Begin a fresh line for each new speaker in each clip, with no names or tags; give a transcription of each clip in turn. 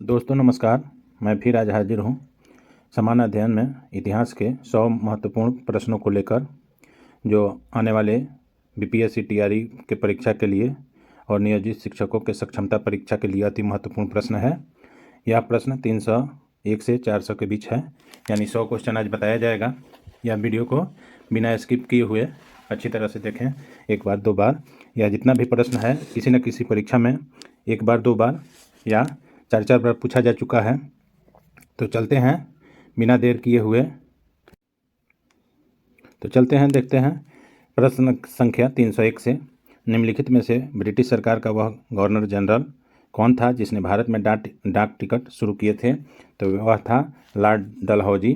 दोस्तों नमस्कार। मैं फिर आज हाजिर हूँ सामान्य अध्ययन में इतिहास के 100 महत्वपूर्ण प्रश्नों को लेकर, जो आने वाले बीपीएससी टीआरई के परीक्षा के लिए और नियोजित शिक्षकों के सक्षमता परीक्षा के लिए अति महत्वपूर्ण प्रश्न है। यह प्रश्न 301 से 400 के बीच है, यानी 100 क्वेश्चन आज बताया जाएगा। यह वीडियो को बिना स्किप किए हुए अच्छी तरह से देखें, एक बार दो बार। यह जितना भी प्रश्न है किसी न किसी परीक्षा में एक बार दो बार या चार चार बार पूछा जा चुका है। तो चलते हैं बिना देर किए हुए, देखते हैं प्रश्न संख्या 301 से। निम्नलिखित में से ब्रिटिश सरकार का वह गवर्नर जनरल कौन था जिसने भारत में डाक टिकट शुरू किए थे? तो वह था लॉर्ड डलहौजी।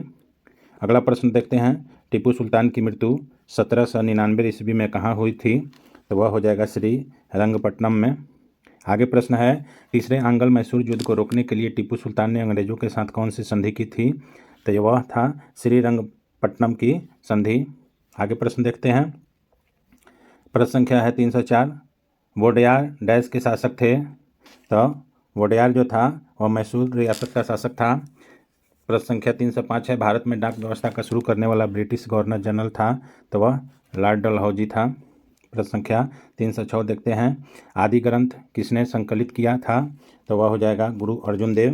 अगला प्रश्न देखते हैं, टीपू सुल्तान की मृत्यु 1799 ईस्वी में कहाँ हुई थी? तो वह हो जाएगा श्रीरंगपट्टनम में। आगे प्रश्न है, तीसरे आंग्ल मैसूर युद्ध को रोकने के लिए टीपू सुल्तान ने अंग्रेजों के साथ कौन सी संधि की थी? तो वह था श्रीरंगपट्टनम की संधि। आगे प्रश्न देखते हैं, प्रश्न संख्या है 304, वोडेयार डैश के शासक थे? तो वोडेयार जो था वह मैसूर रियासत का शासक था। प्रश्न संख्या 305 है, भारत में डाक व्यवस्था का शुरू करने वाला ब्रिटिश गवर्नर जनरल था? तो वह लॉर्ड डलहौजी था। प्रश्न संख्या 306 देखते हैं, आदि ग्रंथ किसने संकलित किया था? तो वह हो जाएगा गुरु अर्जुन देव।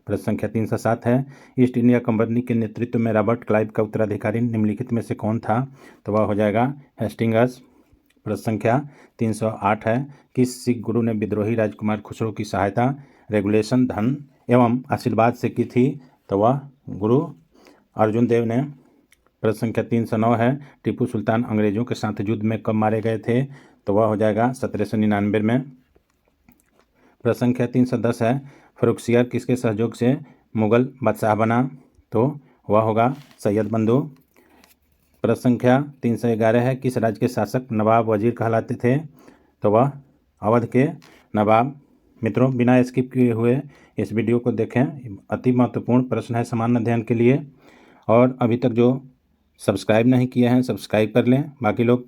प्रश्न संख्या 307 है, ईस्ट इंडिया कंपनी के नेतृत्व में रॉबर्ट क्लाइव का उत्तराधिकारी निम्नलिखित में से कौन था? तो वह हो जाएगा हेस्टिंग्स। प्रश्न संख्या 308 है, किस सिख गुरु ने विद्रोही राजकुमार खुसरो की सहायता रेगुलेशन धन एवं आशीर्वाद से की थी? तो वह गुरु अर्जुन देव ने। प्रश्न संख्या 309 है, टीपू सुल्तान अंग्रेजों के साथ युद्ध में कब मारे गए थे? तो वह हो जाएगा 1799 में। प्रश्न संख्या 310 है, फर्रुखसियर किसके सहयोग से मुगल बादशाह बना? तो वह होगा सैयद बंधु। प्रश्न संख्या 311 है, किस राज्य के शासक नवाब वजीर कहलाते थे? तो वह अवध के नवाब। मित्रों, बिना स्किप किए हुए इस वीडियो को देखें, अति महत्वपूर्ण प्रश्न है सामान्य अध्ययन के लिए। और अभी तक जो सब्सक्राइब नहीं किए हैं सब्सक्राइब कर लें, बाकी लोग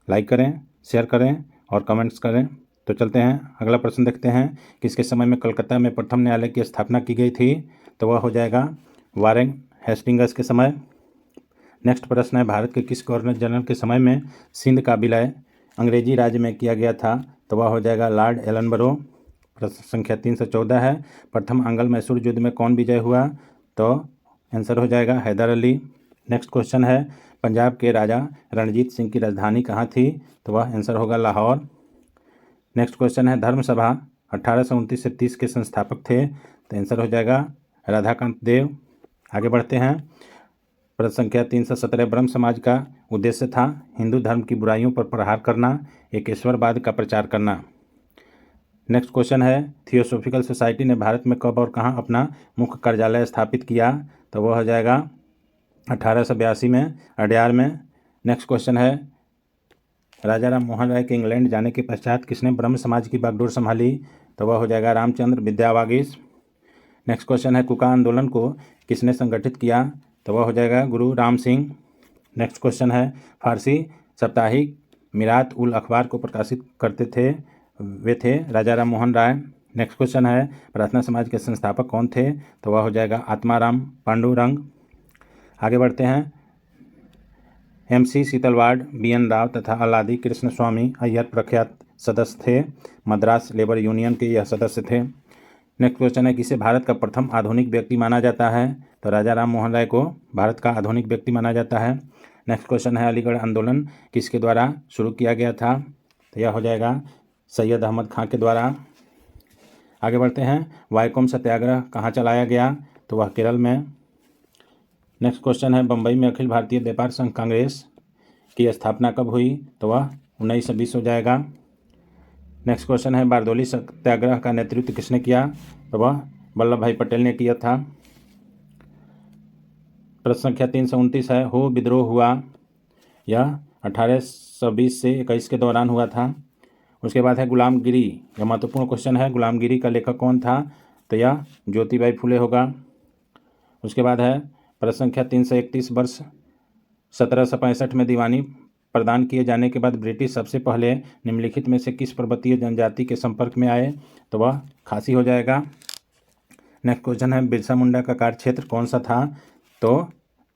लाइक करें, शेयर करें और कमेंट्स करें। तो चलते हैं, अगला प्रश्न देखते हैं, किसके समय में कलकत्ता में प्रथम न्यायालय की स्थापना की गई थी? तो वह हो जाएगा वारेन हेस्टिंग्स के समय। नेक्स्ट प्रश्न है, भारत के किस गवर्नर जनरल के समय में सिंध का विलय अंग्रेजी राज्य में किया गया था? तो वह हो जाएगा लॉर्ड एलनबरो। प्रश्न संख्या 314 है, प्रथम आंग्ल मैसूर युद्ध में कौन विजय हुआ? तो आंसर हो जाएगा हैदर अली। नेक्स्ट क्वेश्चन है, पंजाब के राजा रणजीत सिंह की राजधानी कहाँ थी? तो वह आंसर होगा लाहौर। नेक्स्ट क्वेश्चन है, धर्म सभा 1829 से 30 के संस्थापक थे? तो आंसर हो जाएगा राधाकांत देव। आगे बढ़ते हैं, प्रश्न संख्या 317, ब्रह्म समाज का उद्देश्य था हिंदू धर्म की बुराइयों पर प्रहार करना, एकेश्वरवाद का प्रचार करना। नेक्स्ट क्वेश्चन है, थियोसॉफिकल सोसाइटी ने भारत में कब और कहाँ अपना मुख्य कार्यालय स्थापित किया? तो वह हो जाएगा 1882 में अडयार में। नेक्स्ट क्वेश्चन है, राजा राम मोहन राय के इंग्लैंड जाने के पश्चात किसने ब्रह्म समाज की बागडोर संभाली? तो वह हो जाएगा रामचंद्र विद्यावागीश। नेक्स्ट क्वेश्चन है, कुका आंदोलन को किसने संगठित किया? तो वह हो जाएगा गुरु राम सिंह। नेक्स्ट क्वेश्चन है, फारसी साप्ताहिक मिरात उल अखबार को प्रकाशित करते थे वे थे राजा राम मोहन राय। नेक्स्ट क्वेश्चन है, प्रार्थना समाज के संस्थापक कौन थे? तो वह हो जाएगा आत्माराम पांडुरंग। आगे बढ़ते हैं, MC सीतलवाड़, BN राव तथा अल्लादी कृष्ण स्वामी अय्यर प्रख्यात सदस्य थे। मद्रास लेबर यूनियन के यह सदस्य थे। नेक्स्ट क्वेश्चन है, किसे भारत का प्रथम आधुनिक व्यक्ति माना जाता है? तो राजा राम मोहन राय को भारत का आधुनिक व्यक्ति माना जाता है। नेक्स्ट क्वेश्चन है, अलीगढ़ आंदोलन किसके द्वारा शुरू किया गया था? तो यह हो जाएगा सैयद अहमद खां के द्वारा। आगे बढ़ते हैं, वायकोम सत्याग्रह कहाँ चलाया गया? तो वह केरल में। नेक्स्ट क्वेश्चन है, बम्बई में अखिल भारतीय व्यापार संघ कांग्रेस की स्थापना कब हुई? तो वह 1920 हो जाएगा। नेक्स्ट क्वेश्चन है, बारदोली सत्याग्रह का नेतृत्व किसने किया? तो वह वल्लभ भाई पटेल ने किया था। प्रश्न संख्या 329 है, हो विद्रोह हुआ, यह 1820 से 21 के दौरान हुआ था। उसके बाद है गुलामगिरी, यह महत्वपूर्ण क्वेश्चन है, गुलामगिरी का लेखक कौन था? तो यह ज्योतिबाई फुले होगा। उसके बाद है प्रश्न संख्या 331, वर्ष 1765 में दीवानी प्रदान किए जाने के बाद ब्रिटिश सबसे पहले निम्नलिखित में से किस पर्वतीय जनजाति के संपर्क में आए? तो वह खासी हो जाएगा। नेक्स्ट क्वेश्चन है बिरसा मुंडा का कार्यक्षेत्र कौन सा था, तो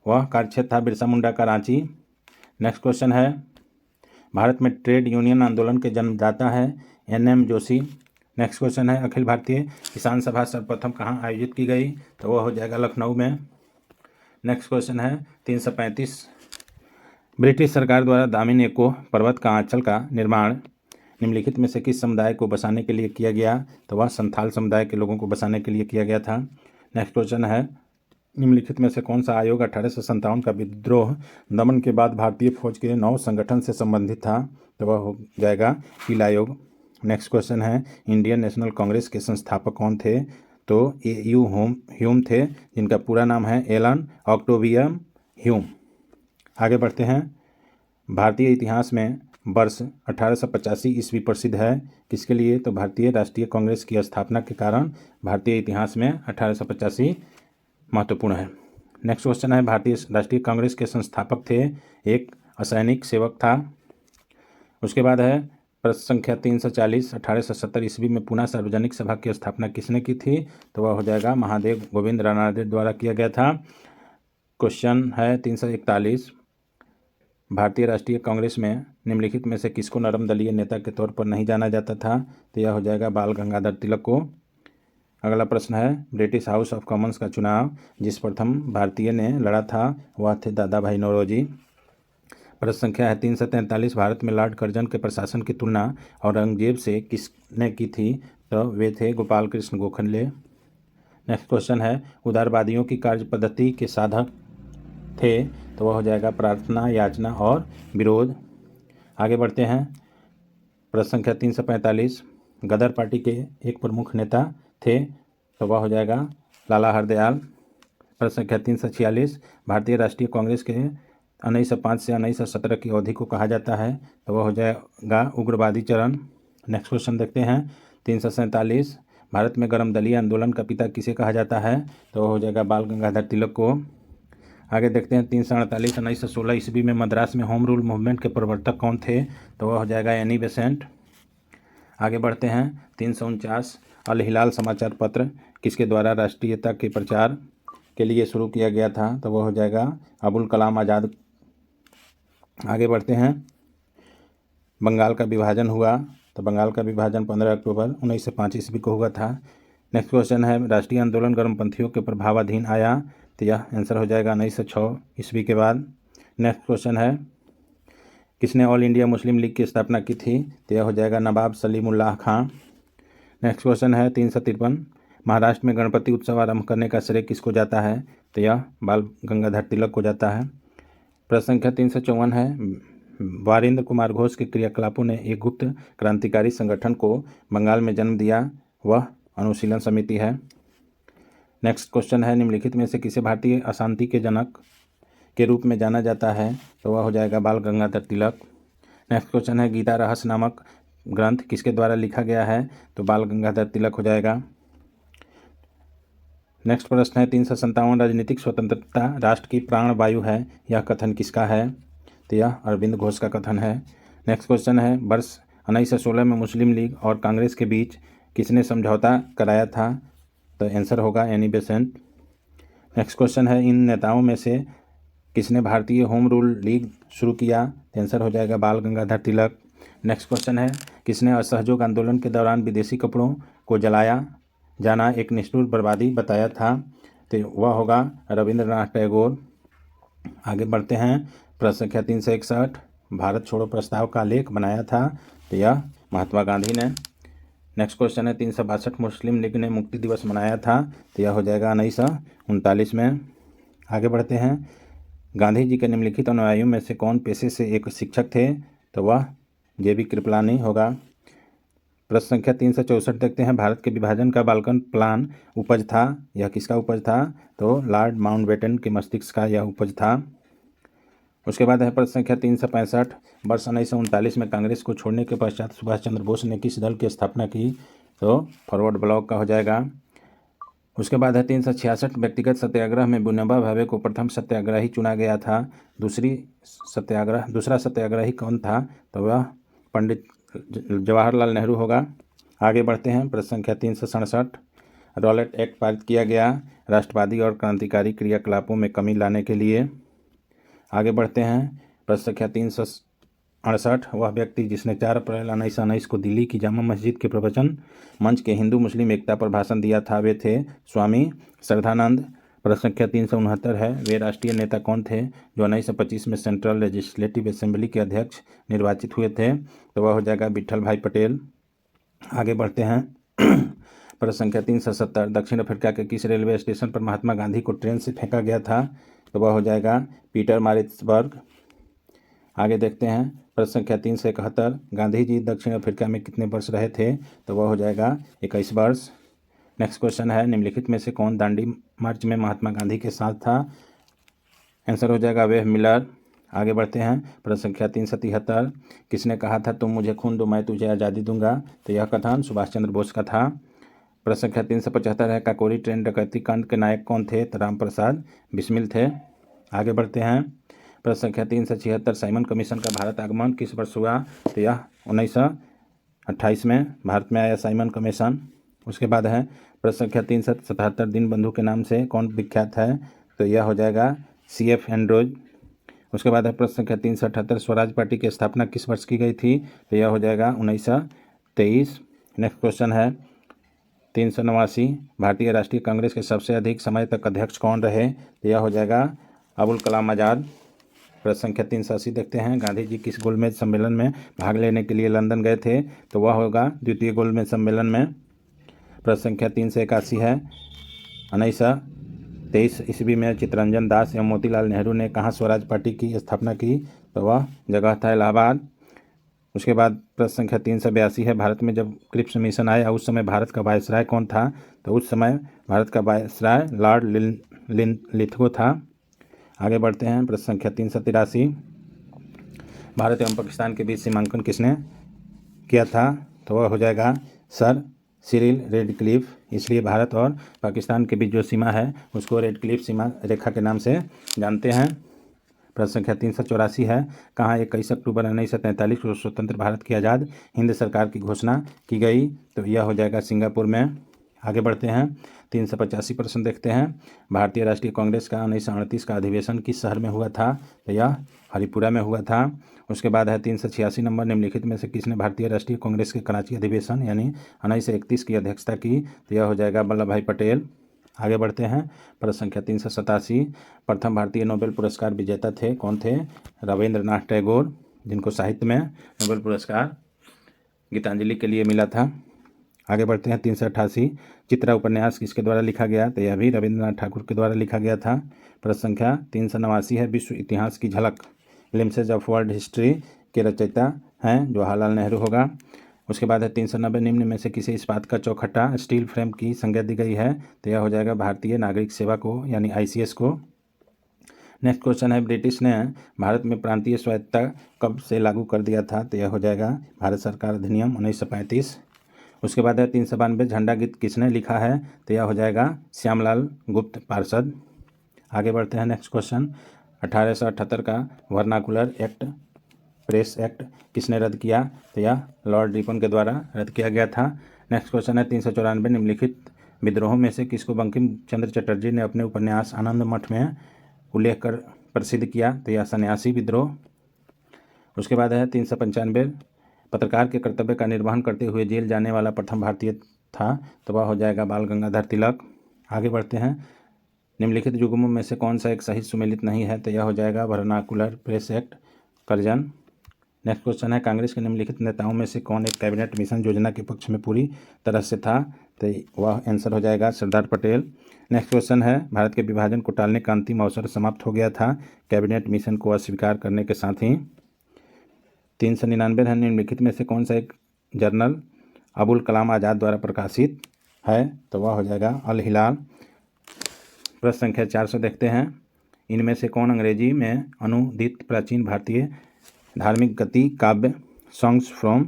वह कार्यक्षेत्र था बिरसा मुंडा का रांची। नेक्स्ट क्वेश्चन है भारत में ट्रेड यूनियन आंदोलन के जन्मदाता है NM जोशी। नेक्स्ट क्वेश्चन है अखिल भारतीय किसान सभा सर्वप्रथम कहाँ आयोजित की गई, तो वह हो जाएगा लखनऊ में। नेक्स्ट क्वेश्चन है 335 ब्रिटिश सरकार द्वारा दामिन एको पर्वत का आंचल का निर्माण निम्नलिखित में से किस समुदाय को बसाने के लिए किया गया, तो वह संथाल समुदाय के लोगों को बसाने के लिए किया गया था। नेक्स्ट क्वेश्चन है निम्नलिखित में से कौन सा आयोग 1857 का विद्रोह दमन के बाद भारतीय फौज के नौ संगठन से संबंधित था, तो वह हो जाएगा पील आयोग। नेक्स्ट क्वेश्चन है इंडियन नेशनल कांग्रेस के संस्थापक कौन थे, तो AU ह्यूम थे, जिनका पूरा नाम है एलन ऑक्टेवियन ह्यूम। आगे बढ़ते हैं। भारतीय इतिहास में वर्ष 1885 ईस्वी प्रसिद्ध है किसके लिए, तो भारतीय राष्ट्रीय कांग्रेस की स्थापना के कारण भारतीय इतिहास में 1885 महत्वपूर्ण है। नेक्स्ट क्वेश्चन है भारतीय राष्ट्रीय कांग्रेस के संस्थापक थे, एक असैनिक सेवक था। उसके बाद है प्रश्न संख्या 340 1870 ईस्वी में पुनः सार्वजनिक सभा की स्थापना किसने की थी, तो वह हो जाएगा महादेव गोविंद रानाडे द्वारा किया गया था। क्वेश्चन है 341 भारतीय राष्ट्रीय कांग्रेस में निम्नलिखित में से किसको नरम दलीय नेता के तौर पर नहीं जाना जाता था, तो यह हो जाएगा बाल गंगाधर तिलक को। अगला प्रश्न है ब्रिटिश हाउस ऑफ कॉमन्स का चुनाव जिस प्रथम भारतीय ने लड़ा था वह थे दादा भाई नौरोजी। प्रश्न संख्या है 343 भारत में लॉर्ड कर्जन के प्रशासन की तुलना औरंगजेब से किसने की थी, तो वे थे गोपाल कृष्ण गोखले। नेक्स्ट क्वेश्चन है उदारवादियों की कार्य पद्धति के साधक थे, तो वह हो जाएगा प्रार्थना, याचना और विरोध। आगे बढ़ते हैं। प्रश्न संख्या 345 गदर पार्टी के एक प्रमुख नेता थे, तो वह हो जाएगा लाला हरदयाल। प्रश्न संख्या 346 भारतीय राष्ट्रीय कांग्रेस के 1905 से 1917 की अवधि को कहा जाता है, तो वह हो जाएगा उग्रवादी चरण। नेक्स्ट क्वेश्चन देखते हैं 347 भारत में गर्म दलीय आंदोलन का पिता किसे कहा जाता है, तो वह हो जाएगा बाल गंगाधर तिलक को। आगे देखते हैं 348 1916 ईस्वी में मद्रास में होम रूल मूवमेंट के प्रवर्तक कौन थे, तो वह हो जाएगा एनी बेसेंट। आगे बढ़ते हैं 349 अल हिलाल समाचार पत्र किसके द्वारा राष्ट्रीयता के प्रचार के लिए शुरू किया गया था, तो वह हो जाएगा अबुल कलाम आज़ाद। आगे बढ़ते हैं बंगाल का विभाजन हुआ, तो बंगाल का विभाजन 15 अक्टूबर 1905 ईस्वी को हुआ था। नेक्स्ट क्वेश्चन है राष्ट्रीय आंदोलन गर्मपंथियों के प्रभावाधीन आया, तो यह आंसर हो जाएगा 1906 ईस्वी के बाद। नेक्स्ट क्वेश्चन है किसने ऑल इंडिया मुस्लिम लीग की स्थापना की थी, तो यह हो जाएगा नवाब सलीमुल्लाह खां। नेक्स्ट क्वेश्चन है 353 महाराष्ट्र में गणपति उत्सव आरंभ करने का श्रेय किसको जाता है, तो यह बाल गंगाधर तिलक को जाता है। प्रश्न संख्या 354 है वारिंद्र कुमार घोष के क्रियाकलापों ने एक गुप्त क्रांतिकारी संगठन को बंगाल में जन्म दिया, वह अनुशीलन समिति है। नेक्स्ट क्वेश्चन है निम्नलिखित में से किसे भारतीय अशांति के जनक के रूप में जाना जाता है, तो वह हो जाएगा बाल गंगाधर तिलक। नेक्स्ट क्वेश्चन है गीता रहस्य नामक ग्रंथ किसके द्वारा लिखा गया है, तो बाल गंगाधर तिलक हो जाएगा। नेक्स्ट प्रश्न है 357 राजनीतिक स्वतंत्रता राष्ट्र की प्राण वायु है, यह कथन किसका है, तो यह अरविंद घोष का कथन है। नेक्स्ट क्वेश्चन है वर्ष 1916 में मुस्लिम लीग और कांग्रेस के बीच किसने समझौता कराया था, तो आंसर होगा एनी बेसेंट। नेक्स्ट क्वेश्चन है इन नेताओं में से किसने भारतीय होम रूल लीग शुरू किया, तो आंसर हो जाएगा बाल गंगाधर तिलक। नेक्स्ट क्वेश्चन है किसने असहयोग आंदोलन के दौरान विदेशी कपड़ों को जलाया जाना एक निष्ठुर बर्बादी बताया था, तो वह होगा रविंद्रनाथ टैगोर। आगे बढ़ते हैं प्रश्न संख्या 361 भारत छोड़ो प्रस्ताव का लेख बनाया था, तो यह महात्मा गांधी ने। नेक्स्ट क्वेश्चन है 362 मुस्लिम लीग ने मुक्ति दिवस मनाया था, तो यह हो जाएगा 1939 में। आगे बढ़ते हैं गांधी जी के निम्नलिखित अनुयायियों में से कौन पेशे से एक शिक्षक थे, तो वह JB कृपलानी होगा। प्रश्न संख्या 364 देखते हैं भारत के विभाजन का बाल्कन प्लान उपज था, यह किसका उपज था, तो लॉर्ड माउंटबेटन के मस्तिष्क का यह उपज था। उसके बाद है प्रश्न संख्या 365 वर्ष 1939 में कांग्रेस को छोड़ने के पश्चात सुभाष चंद्र बोस ने किस दल की स्थापना की, तो फॉरवर्ड ब्लॉक का हो जाएगा। उसके बाद है 366 व्यक्तिगत सत्याग्रह में विनोबा भावे को प्रथम सत्याग्रही चुना गया था, दूसरा सत्याग्रही कौन था, तो वह पंडित जवाहरलाल नेहरू होगा। आगे बढ़ते हैं प्रश्न संख्या 367 रॉलेट एक्ट पारित किया गया राष्ट्रवादी और क्रांतिकारी क्रियाकलापों में कमी लाने के लिए। आगे बढ़ते हैं। प्रश्न संख्या 368, वह व्यक्ति जिसने 4 अप्रैल 1919 को दिल्ली की जामा मस्जिद के प्रवचन मंच के हिंदू मुस्लिम एकता पर भाषण दिया था, वे थे स्वामी श्रद्धानंद। प्रश्न संख्या 369 है, वे राष्ट्रीय नेता कौन थे जो 1925 में सेंट्रल लेजिस्लेटिव असेंबली के अध्यक्ष निर्वाचित हुए थे? तो वह हो जाएगा विठल भाई पटेल। आगे बढ़ते हैं। प्रश्न संख्या 370, दक्षिण अफ्रीका के किस रेलवे स्टेशन पर महात्मा गांधी को ट्रेन से फेंका गया था? तो वह हो जाएगा पीटर मारिट्सबर्ग। आगे देखते हैं। प्रश्न संख्या 371, गांधी जी दक्षिण अफ्रीका में कितने वर्ष रहे थे? तो वह हो जाएगा 21 वर्ष। नेक्स्ट क्वेश्चन है, निम्नलिखित में से कौन दांडी मार्च में महात्मा गांधी के साथ था? आंसर हो जाएगा वेव मिलर। आगे बढ़ते हैं। प्रश्न संख्या 373, किसने कहा था तुम मुझे खून दो मैं तुझे आज़ादी दूंगा? तो यह कथन सुभाष चंद्र बोस का था। प्रश्न संख्या 375 है, काकोरी ट्रेन डकैती कांड के नायक कौन थे? तो राम प्रसाद बिस्मिल थे। आगे बढ़ते हैं। प्रश्न संख्या 376, साइमन कमीशन का भारत आगमन किस वर्ष हुआ? तो यह 1928 में भारत में आया साइमन कमीशन। उसके बाद है प्रश्न संख्या 377, दीनबंधु के नाम से कौन विख्यात है? तो यह हो जाएगा CF एंड्रोज। उसके बाद है प्रश्न संख्या 378, स्वराज पार्टी की स्थापना किस वर्ष की गई थी? तो यह हो जाएगा 1923। नेक्स्ट क्वेश्चन है 389, भारतीय राष्ट्रीय कांग्रेस के सबसे अधिक समय तक अध्यक्ष कौन रहे? तो यह हो जाएगा अबुल कलाम आज़ाद। प्रश्न संख्या 380 देखते हैं, गांधी जी किस गोलमेज सम्मेलन में भाग लेने के लिए लंदन गए थे? तो वह होगा द्वितीय गोलमेज सम्मेलन में। प्रश्न संख्या 381 है, 1923 ईस्वी में चित्तरंजन दास एवं मोतीलाल नेहरू ने कहाँ स्वराज पार्टी की स्थापना की? तो वह जगह था इलाहाबाद। उसके बाद प्रश्न संख्या 382 है, भारत में जब क्रिप्स मिशन आया उस समय भारत का वायसराय कौन था? तो उस समय भारत का वायसराय लॉर्ड लिथगो था। आगे बढ़ते हैं। प्रश्न संख्या 383, भारत एवं पाकिस्तान के बीच सीमांकन किसने किया था? तो वह हो जाएगा सर सिरिल रेडक्लिफ। इसलिए भारत और पाकिस्तान के बीच जो सीमा है उसको रेडक्लिफ सीमा रेखा के नाम से जानते हैं। प्रश्न संख्या 384 है, कहाँ 21 अक्टूबर 1943 को स्वतंत्र भारत की आज़ाद हिंद सरकार की घोषणा की गई? तो यह हो जाएगा सिंगापुर में। आगे बढ़ते हैं। 385 प्रश्न देखते हैं, भारतीय राष्ट्रीय कांग्रेस का 1938 का अधिवेशन किस शहर में हुआ था? तो यह हरिपुरा में हुआ था। उसके बाद है 386 नंबर, निम्नलिखित में से किसने भारतीय राष्ट्रीय कांग्रेस के कराची अधिवेशन यानी 1931 की अध्यक्षता की? तो यह हो जाएगा वल्लभ भाई पटेल। आगे बढ़ते हैं। प्रश्न संख्या 387, प्रथम भारतीय नोबेल पुरस्कार विजेता थे कौन थे? रविंद्रनाथ टैगोर, जिनको साहित्य में नोबेल पुरस्कार गीतांजलि के लिए मिला था। आगे बढ़ते हैं। 388, चित्रा उपन्यास किसके द्वारा लिखा गया? तो यह भी रविंद्रनाथ ठाकुर के द्वारा लिखा गया था। प्रश्न संख्या 389 है, विश्व इतिहास की झलक ग्लिम्पसेज ऑफ वर्ल्ड हिस्ट्री के रचयिता हैं? जवाहरलाल नेहरू होगा। उसके बाद है 390, निम्न में से किसे इस्पात का चौखटा स्टील फ्रेम की संज्ञा दी गई है? तो यह हो जाएगा भारतीय नागरिक सेवा को यानी ICS को। नेक्स्ट क्वेश्चन है, ब्रिटिश ने भारत में प्रांतीय स्वायत्तता कब से लागू कर दिया था? तो यह हो जाएगा भारत सरकार अधिनियम 1935। उसके बाद है 392, झंडा गीत किसने लिखा है? तो यह हो जाएगा श्यामलाल गुप्त पार्षद। आगे बढ़ते हैं। नेक्स्ट क्वेश्चन, 1878 का वर्नाकुलर एक्ट प्रेस एक्ट किसने रद्द किया? तो यह लॉर्ड रिपन के द्वारा रद्द किया गया था। नेक्स्ट क्वेश्चन है 394, निम्नलिखित विद्रोहों में से किसको बंकिम चंद्र चटर्जी ने अपने उपन्यास आनंद मठ में उल्लेख कर प्रसिद्ध किया? तो यह सन्यासी विद्रोह। उसके बाद है 395, पत्रकार के कर्तव्य का निर्वहन करते हुए जेल जाने वाला प्रथम भारतीय था? तो वह हो जाएगा बाल गंगाधर तिलक। आगे बढ़ते हैं। निम्नलिखित युग्मों में से कौन सा एक सही सुमेलित नहीं है? तो यह हो जाएगा vernacular press act Curzon. Next question है, कांग्रेस के निम्नलिखित नेताओं में से कौन एक कैबिनेट मिशन योजना के पक्ष में पूरी तरह से था? तो वह आंसर हो जाएगा सरदार पटेल। नेक्स्ट क्वेश्चन है, भारत के विभाजन को टालने का अंतिम अवसर समाप्त हो गया था कैबिनेट मिशन को अस्वीकार करने के साथ ही। 399 है, निम्नलिखित में से कौन सा एक जर्नल अबुल कलाम आज़ाद द्वारा प्रकाशित है? तो वह हो जाएगा अल हिलाल। प्रश्न संख्या 400 देखते हैं, इनमें से कौन अंग्रेजी में अनुदित प्राचीन भारतीय धार्मिक गति काव्य सॉन्ग्स फ्रॉम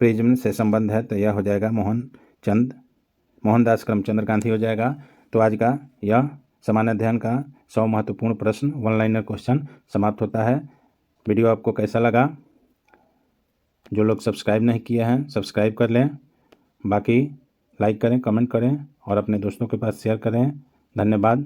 प्रिज्म से संबंध है? तो यह हो जाएगा मोहनदास करमचंद गांधी हो जाएगा। तो आज का यह सामान्य अध्ययन का 100 महत्वपूर्ण प्रश्न वन लाइनर क्वेश्चन समाप्त होता है। वीडियो आपको कैसा लगा? जो लोग सब्सक्राइब नहीं किए हैं सब्सक्राइब कर लें। बाकी लाइक करें, कमेंट करें और अपने दोस्तों के पास शेयर करें। धन्यवाद।